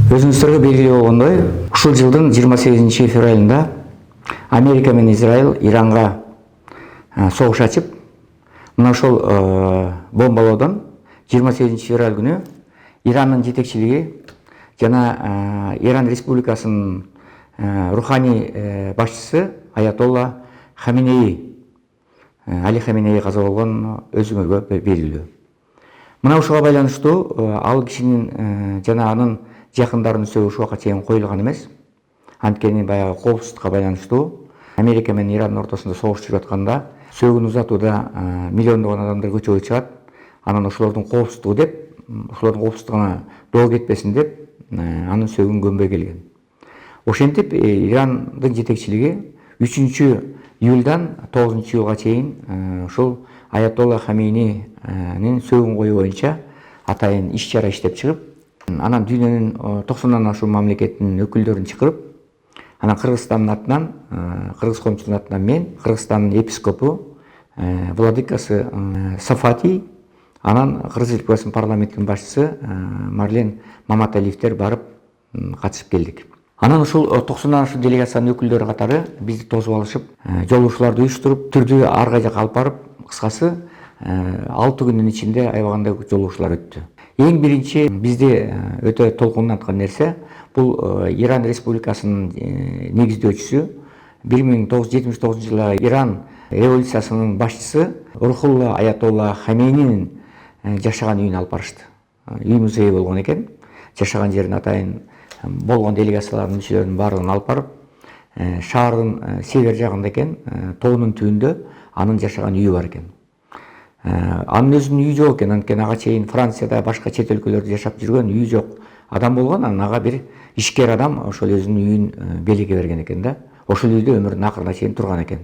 Өзүңүздөргө белгилүү болгондой, ушул жылдын 28 февралында Америка менен Израиль Иранга согуш ачып, мына ошол бомбалоодон 28 февраль күнү Ирандын жетекчилиги жана Иран Республикасынын руханий башчысы Аятолла Хаминеи, Али Хаминеи каза болгон өзүңөргө белгилүү. Мына ушуга байланыштуу ал кишинин жана анын жакындарынын сөөгү ушул убакка чейин коюлган эмес. Анткени баягы коопсуздукка байланыштуу Америка менен Ирандын ортосунда согуш жүрүп атканда сөөгүн узатууда миллиондогон адамдар көчөгө чыгат. Анан ошолордун коопсуздугу деп, ошолордун коопсуздугуна доо кетпесин деп, анын сөөгүн көмбөй келген. Ошентип Ирандын жетекчилиги 3-июлдан 9-июлга чейин ушул Аятолла Хаминейнин сөөгүн коюу боюнча атайын иш чара иштеп чыгып, анан дүйнөнүн 90-дан ашуун мамлекетинин өкүлдөрүн чакырып, анан Кыргызстандын атынан, Кыргыз коомчулугунун атынан мен, Кыргызстандын епископу, владыкасы Сафатий, анан Кыргыз Республикасынын парламентинин башчысы Марлен Маматалиевдер барып катышып келдик. Анан ушул 90-дан ашуун делегациянын өкүлдөрү катары бизди тосуп алышып, жолугушууларды уюштуруп, түрдүү ар кай жакка алып барып, кыскасы 6 күндүн ичинде аябагандай жолугушуулар өттү. Эң биринчи бизди өтө толкунданткан нерсе бул Иран Республикасынын негиздөөчүсү 1979 жылы Иран революциясынын башчысы Рухулла Аятолла Хаминейнин жашаган үйүнө алып барышты. Үй музей болгон экен. Жашаган жерин атайын болгон делегациялардын мүчөлөрүнүн баардыгын алып барып, шаардын север жагында экен, тоонун түбүндө анын жашаган үйү бар экен. Анын өзүнүн үйү жок экен, анткени ага чейин Францияда, башка чет өлкөлөрдө жашап жүргөн, үйү жок адам болгон, анан ага бир ишкер адам ошол өзүнүн үйүн белекке берген экен да. Ошол үйдө өмүрүнүн акырына чейин турган экен.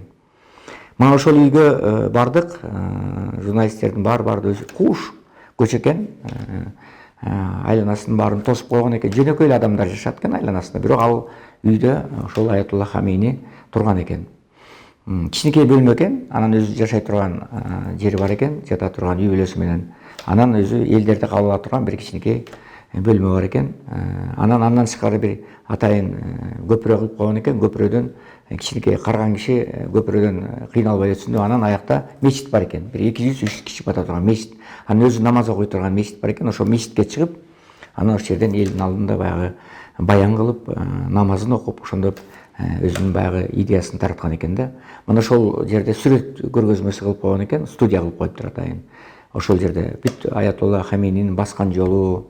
Мына ошол үйгө бардык, журналисттердин баары куш көчө экен. Айланасын баарын тосуп койгон экен. Жөнөкөй эле адамдар жашат экен айланасында, бирок ал үйдө ошол Аятолла Хаминей турган экен. Кичинекей бөлмө экен, анан өзү жашай турган жери бар экен, жата турган үй бүлөсү менен. Анан өзү элдерди кабыл ала турган бир кичинекей бөлмө бар экен. Андан тышкары бир атайын көпүрө кылып койгон экен. Көпүрөдөн кичинекей карган киши көпүрөдөн кыйналбай өтсүн деп, анан аякта мечит бар экен. Бир 200-300 киши бата турган мечит. Анан өзү намаз окуй турган мечит бар экен. Ошол мечитке чыгып, анан ошол жерден элдин алдында баягы баян кылып, намазын окуп, ошондоп өзүнүн баягы идеясын тараткан экен да. Мына ошол жерде сүрөт көргөзмөсү кылып койгон экен, студия кылып коюптур атайын. Ошол жерде бүт Аятолла Хаминейнин баскан жолу,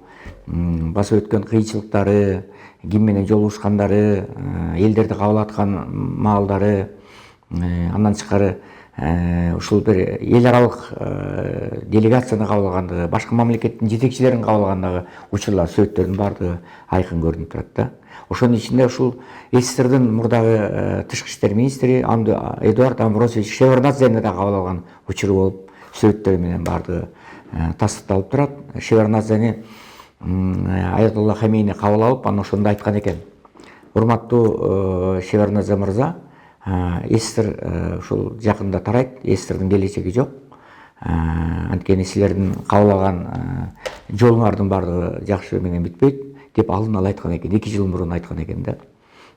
басып өткөн кыйынчылыктары, ким менен жолугушкандары, элдерди кабыл аткан маалдары, андан тышкары ушул бир эл аралык делегацияны кабыл алгандыгы, башка мамлекеттин жетекчилерин кабыл алгандагы учурлар, сүрөттөрдүн баардыгы айкын көрүнүп турат да. Ошонун ичинде ушул СССРдин мурдагы тышкы иштер министри Эдуард Амбросович Шеварднадзени да кабыл алган учуру болуп, сүрөттөрү менен баардыгы тастыкталып турат. Шеварднадзени Аятолла Хаминейни кабыл алып, анан ошондо айткан экен: урматтуу Шеварднадзе мырза, СССР ушул жакында тарайт, СССРдин келечеги жок. Анткени силердин кабыл алган жолуңардын баардыгы жакшы менен бүтпөйт деп алдын ала айткан экен. 2 жыл мурун айткан экен да.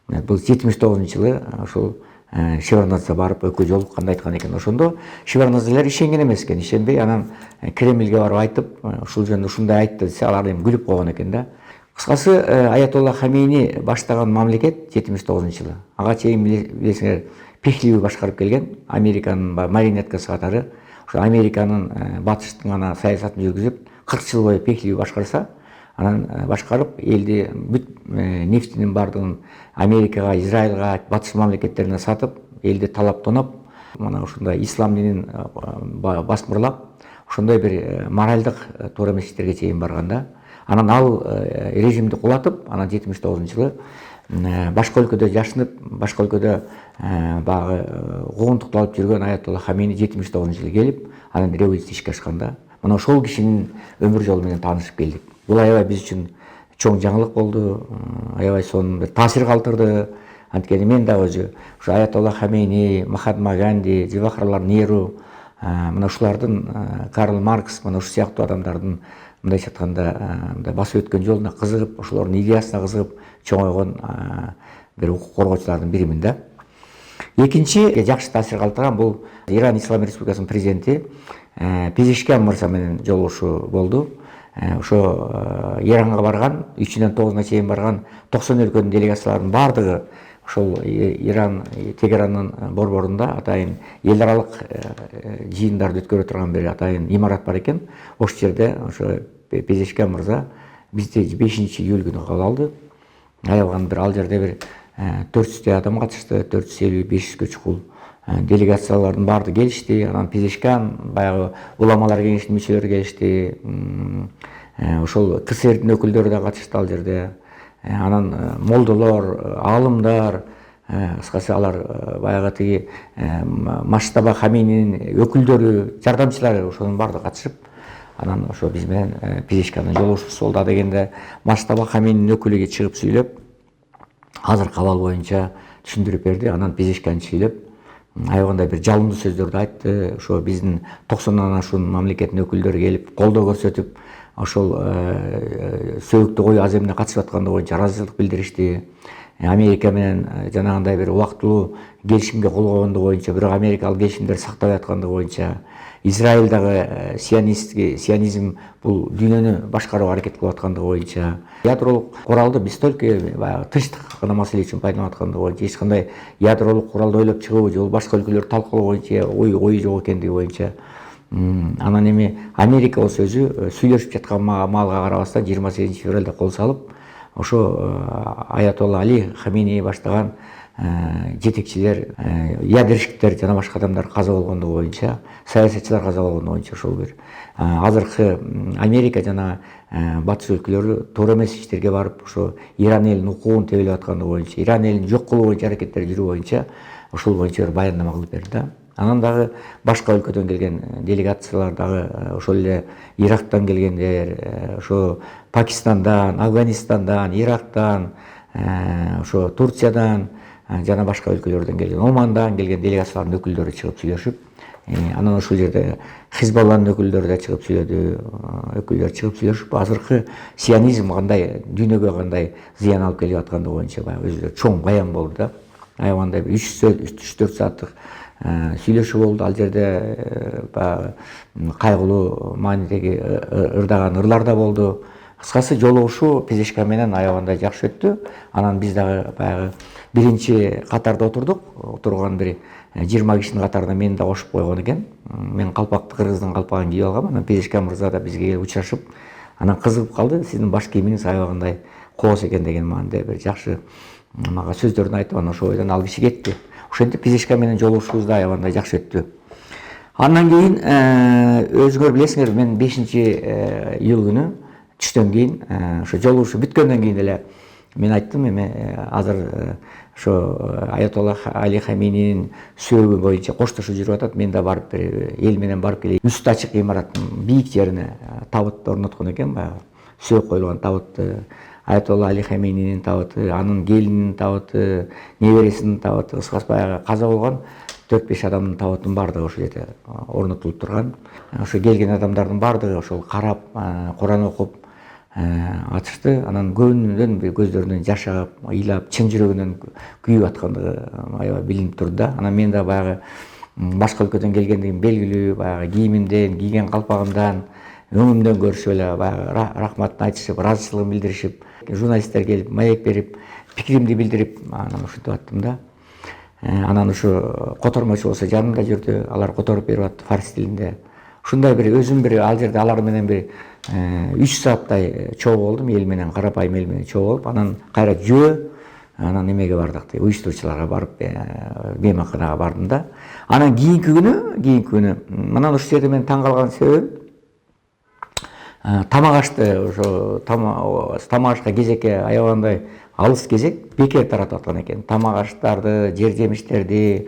Бул 79-жылы ошол Шеварднадзе барып экөө жолукканда айткан экен. Ошондо Шеварднадзелер ишенген эмес экен. Ишенбей анан Кремльге барып айтып, ушул жөнүндө ушундай айтты десе, алар эми күлүп койгон экен да. Кыскасы, Аятолла Хаминей баштаган мамлекет 79-жылы. Ага чейин билесиңер, Пехлеви башкарып келген, Американын марионеткасы катары. Ошо Американын батыштын гана саясатын жүргүзүп, 40 жыл бою Пехлеви башкарса, анан башкарып элди бүт нефтинин баардыгын Америкага, Израилга, батыш мамлекеттерине сатып, элди талап тоноп, мына ушундай ислам динин басмырлап, ошондой бир моральдык туура эмес иштерге чейин барган да. Анан ал режимди кулатып, анан 79-жылы башка өлкөдө жашынып, башка өлкөдө баягы куугунтукту алып жүргөн Аятолла Хаминей 79-жылы келип, анан революция ишке ашканда, мына ошол кишинин өмүр жолу менен таанышып келдик. Бул аябай биз үчүн чоң жаңылык болду, аябай сонун бир таасир калтырды. Анткени мен да өзү ушу Аятолла Хаминей, Махатма Ганди, Жавахарлал Неру, мына ушулардын Карл Маркс мына ушу сыяктуу адамдардын мындайча айтканда мындай басып өткөн жолуна кызыгып, ошолордун идеясына кызыгып чоңойгон бир укук коргоочулардын биримин да. Экинчи жакшы таасир калтырган бул Иран Ислам Республикасынын президенти Пезешкиан мырза менен жолугушуу болду. Ошо Иранга барган 3-ден 9-на чейин барган 90 өлкөнүн делегацияларынын баардыгы ошол Иран Тегераннын борборунда атайын эл аралык жыйындарды өткөрө турган бир атайын имарат бар экен. Ошол жерде ошо Пезешкиан мырза бизди 5-июль күнү кабыл алды. Аялган бир ал жерде бир 400 адам катышты, 450-500 чукул делегациялардын баардыгы келишти. Анан Пезешкиан баягы уламалар кеңешинин мүчөлөрү келишти. Ошол КСРдин өкүлдөрү да катышты ал жерде. Анан молдолор, аалымдар, кыскасы алар баягы тиги Маштаба Хамининин өкүлдөрү, жардамчылары ошонун баардыгы катышып, анан ошо биз менен Пезешкиандын жолугушуусу болду. Дегенде Маштаба Хамининин өкүлү чыгып сүйлөп, азыркы абал боюнча түшүндүрүп берди. Анан Пезешкиан сүйлөп, аябагандай бир жалындуу сөздөрдү айтты. Ошо биздин 90-нан ашуун мамлекеттин өкүлдөрү келип, колдоо көрсөтүп, ошол сөөктү кою аземине катышып аткандыгы боюнча ыраазычылык билдиришти. Америка менен жанагындай бир убактылуу келишимге кол койгондугу боюнча, бирок Америка ал келишимдерди сактабай аткандыгы боюнча, Израиль дагы сионизм бул дүйнөнү башкарууга аракет кылып аткандыгы боюнча, ядролук куралды биз только баягы тынчтык гана маселе үчүн пайдаланып аткандыгы боюнча, эч кандай ядролук куралды ойлоп чыгуу же башка өлкөлөр талкуулоо боюнча ою жок экендиги боюнча. Анан эми Америка болсо өзү сүйлөшүп жаткан маалга карабастан 28 февралда кол салып, ошо Аятолла Али Хамини баштаган жетекчилер, ядерщиктер жана башка адамдар каза болгондугу боюнча, саясатчылар каза болгондугу боюнча ошол бир азыркы Америка жана батыш өлкөлөрү туура эмес иштерге барып, ошо Иран элинин укугун тебелеп аткандыгы боюнча, Иран элин жок кылуу боюнча аракеттер жүрүү боюнча ошол боюнча бир баяндама кылып берди да. Анан дагы башка өлкөдөн келген делегациялар дагы ошол эле Ирактан келгендер, ошо Пакистандан, Афганистандан, Ирактан, ошо Турциядан жана башка өлкөлөрдөн келген, Омандан келген делегациялардын өкүлдөрү чыгып сүйлөшүп, анан ошол жерде Хизбалланын өкүлдөрү да чыгып сүйлөдү, өкүлдөр чыгып сүйлөшүп, азыркы сионизм кандай дүйнөгө кандай зыян алып келип аткандыгы боюнча баягы өзүлөрү чоң баян болду да. Аябагандай 3-4 сааттык сүйлөшүү болду. Ал жерде баягы кайгылуу маанидеги ырдаган ырлар да болду. Кыскасы жолугушуу Пезешкиан менен аябагандай жакшы өттү. Анан биз дагы баягы биринчи катарда отурдук. Отурган бир 20 кишинин катарына мени да кошуп койгон экен. Мен калпакты, кыргыздын калпагын кийип алгам. Анан Пезешкиан мырза да бизге келип учурашып, анан кызыгып калды. Сиздин баш кийимиңиз аябагандай кооз экен деген маанидеги бир жакшы мага сөздөрүн айтып, анан ошол бойдон ал киши кетти. Ошентип Пезешкиан менен жолугушуубуз да аябагандай жакшы өттү. Андан кийин өзүңөр билесиңер, мен 5-июль күнү түштөн кийин ошо жолугушуу бүткөндөн кийин эле мен айттым, эми азыр ошо Аятолла Али Хамининин сөөгү боюнча коштошуу жүрүп атат. Мен да барып эл менен барып келейин. Үстү ачык имараттын бийик жерине табыт орноткон экен, баягы сөөк коюлган табытты. Аятолла Али Хамининин табыты, анын келининин табыты, небересинин табыты, кыскасы баягы каза болгон 4-5 адамдын табытынын баардыгы ошол жерде орнотулуп турган. Ошо келген адамдардын баардыгы ошол карап, Куран окуп атышты. Анан көбүнүн көздөрүнөн жаш агып, ыйлап, чын жүрөгүнөн күйүп аткандыгы аябай билинип турду да. Анан мен да баягы башка өлкөдөн келгендигим белгилүү, баягы кийимимден, кийген калпагымдан, өңүмдөн көрүшүп эле баягы рахматын айтышып, ыраазычылыгын билдиришип, журналисттер келип, маек берип, пикиримди билдирип, анан ушинтип аттым да. Анан ушу котормочу болсо жанымда жүрдү, алар которуп берип атты фарс тилинде. Ушундай бир өзүм бир ал жерде алар менен бир 3 сааттай чогуу болдум, эл менен, карапайым эл менен чогуу болуп, анан кайра жөө, анан эмеге бардык, уюштуруучуларга барып, мейманканага бардым да. Анан кийинки күнү, анан ушул жерде мен таң калган себебим, тамак ашты, ошо тамак ашка кезекке аябагандай алыс кезек бекер таратып аткан экен. Тамак аштарды, жер жемиштерди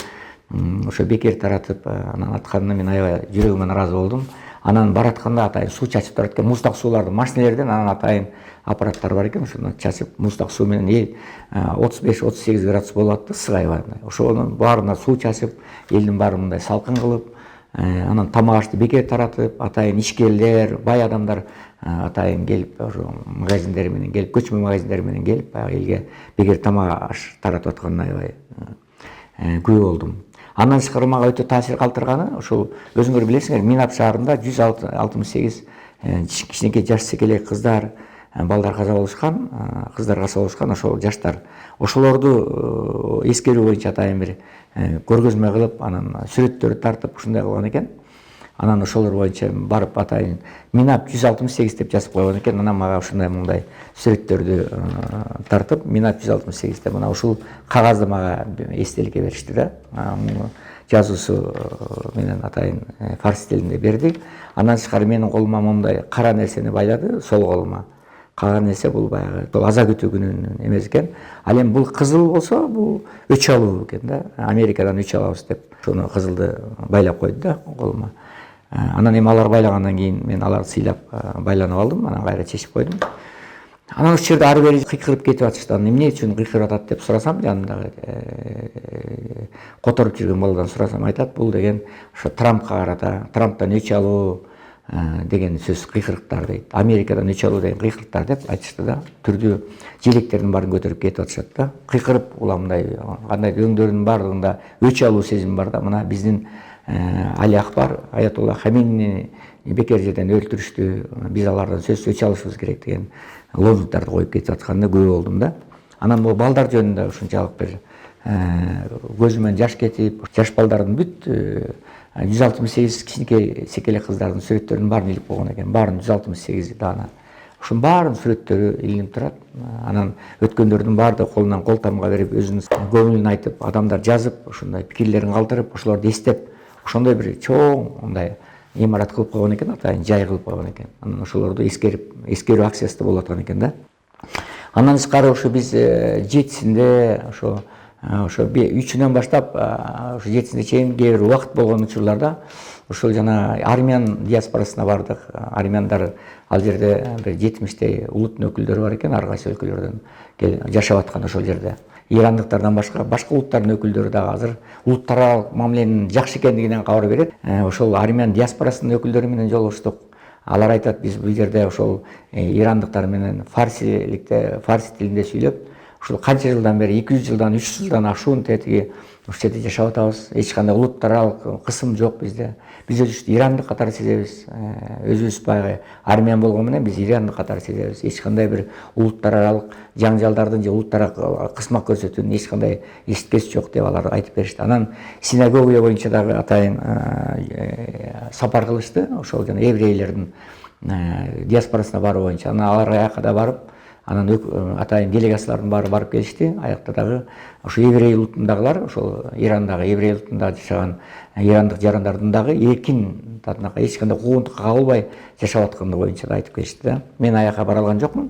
ошо бекер таратып анан атканына мен аябай жүрөгүмө нааразы болдум. Анан баратканда атайын суу чачып турат экен, муздак сууларды машинелерден, анан атайын аппараттар бар экен, ошону чачып муздак суу менен 35-38 градус болуп атты, ысык аябагандай. Ошонун баарына суу чачып, элдин баарын мындай салкын кылып, Анан тамак ашты бекер таратып, атайын ишкерлер, бай адамдар атайын келип, магазиндер менен келип, көчмө магазиндер менен келип, баягы элге бекер тамак аш таратып атканына аябай күбө болдум. Андан тышкары мага өтө таасир калтырганы ушул өзүңөр билесиңер, Минап шаарында 168 кичинекей жаш секелек кыздар, балдар каза болушкан, кыздар каза болушкан, ошол жаштар. Ошолорду эскерүү боюнча атайын бир көргөзмө кылып, анан сүрөттөрдү тартып ушундай кылган экен. Анан ошолор боюнча барып атайын Минап 168 деп жазып койгон экен. Анан мага ушундай мындай сүрөттөрдү тартып, Минап 168 деп мына ушул кагазды мага эстеликке беришти да. Жазуусу менен атайын фарс тилинде берди. Андан тышкары менин колума мындай кара нерсени байлады, сол колума. Кара нерсе бул баягы аза күтүү күнүнүн эмеси экен. Ал эми бул кызыл болсо, бул өч алуу экен да. Америкадан өч алабыз деп ошону кызылды байлап койду да колума. Анан эми алар байлагандан кийин мен аларды сыйлап байланып алдым, анан кайра чечип койдум. Анан ушул жерде ары бери кыйкырып кетип атышты. Эмне үчүн кыйкырып атат деп сурасам, жанымдагы которуп жүргөн баладан сурасам, айтат, бул деген ошо Трампка карата, Трамптан өч алуу деген сөз, кыйкырыктар дейт. Америкадан өч алуу деген кыйкырыктар деп айтышты да. Түрдүү желектердин баарын көтөрүп кетип атышат да. Кыйкырып уламдай кандайдыр өңдөрүнүн баардыгында өч алуу сезими бар да. Мына биздин Али Акбар, Аятолла Хаминини бекер жерден өлтүрүштү, биз алардан сөзсүз өч алышыбыз керек деген лозунгдарды коюп кетип атканына күбө болдум да. Анан бул балдар жөнүндө ушунчалык бир көзүмөн жаш кетип, жаш балдардын бүт 168 кичинекей секелек кыздардын сүрөттөрүнүн баарын илип койгон экен. Баарын 168 даана. Ушунун баарын сүрөттөрү илинип турат. Анан өткөндөрдүн баардыгы колунан кол тамга берип, өзүнүн көңүлүн айтып, адамдар жазып, ушундай пикирлерин калтырып, ошолорду эстеп, ошондой бир чоң мындай имарат кылып койгон экен, атайын жай кылып койгон экен. Анан ошолорду эскерүү акциясы да болуп аткан экен да. Андан тышкары ошо биз 7-синде ошо 3-үнөн баштап ошо 7-сине чейин кээ бир убакыт болгон учурларда ошол жана армян диаспорасына бардык. Армяндар ал жерде бир 70-тей улуттун өкүлдөрү бар экен, ар кайсы өлкөлөрдөн жашап аткан ошол жерде. Ирандыктардан башка улуттардын өкүлдөрү дагы азыр улуттар аралык мамиленин жакшы экендигинен кабар берет. Ошол армян диаспорасынын өкүлдөрү менен жолугуштук. Алар айтат, биз бул жерде ошол ирандыктар менен фарси тилинде сүйлөп, ушул канча жылдан бери 200 жылдан 300 жылдан ашуун тетиги ушул жерде жашап атабыз. Эч кандай улуттар аралык кысым жок bizde. Биз өзүбүздү ирандык катары сезебиз. Өзүбүз баягы армян болгону менен биз ирандык катары сезебиз. Эч кандай бир улуттар аралык жаңжалдардын же улуттар кысмак көрсөтүүнүн эч кандай эситкеси жок деп алар айтып беришти. Анан синагога боюнча дагы атайын сапар кылышты. Ошол жана еврейлердин диаспорасына баруу боюнча. Анан алар аяка да барып, анан атайын делегациялардын баары барып келишти. Аякта дагы ошо еврей улутундагылар, ошол Ирандагы еврей улутунда жашаган ирандык жарандардын дагы эркин татынакай эч кандай куугунтукка кабылбай жашап атканы боюнча да айтып келишти да. Мен аяка бара алган жокмун.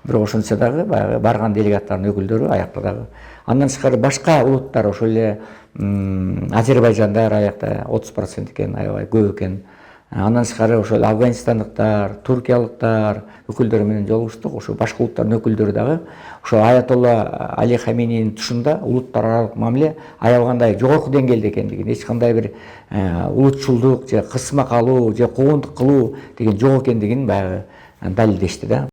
Бирок ошончо дагы баягы барган делегаттардын өкүлдөрү аякта дагы. Андан тышкары башка улуттар, ошол эле Азербайжандар аякта 30% экен, аябай көп экен. Андан тышкары ошол афганистандыктар, туркиялыктар өкүлдөрү менен жолугуштук. Ошо башка улуттардын өкүлдөрү дагы ошо Аятолла Али Хамининин тушунда улуттар аралык мамиле аябагандай жогорку деңгээлде экендигин, эч кандай бир улутчулдук же кысма калуу же куугунтук кылуу деген жок экендигин баягы далилдешти да.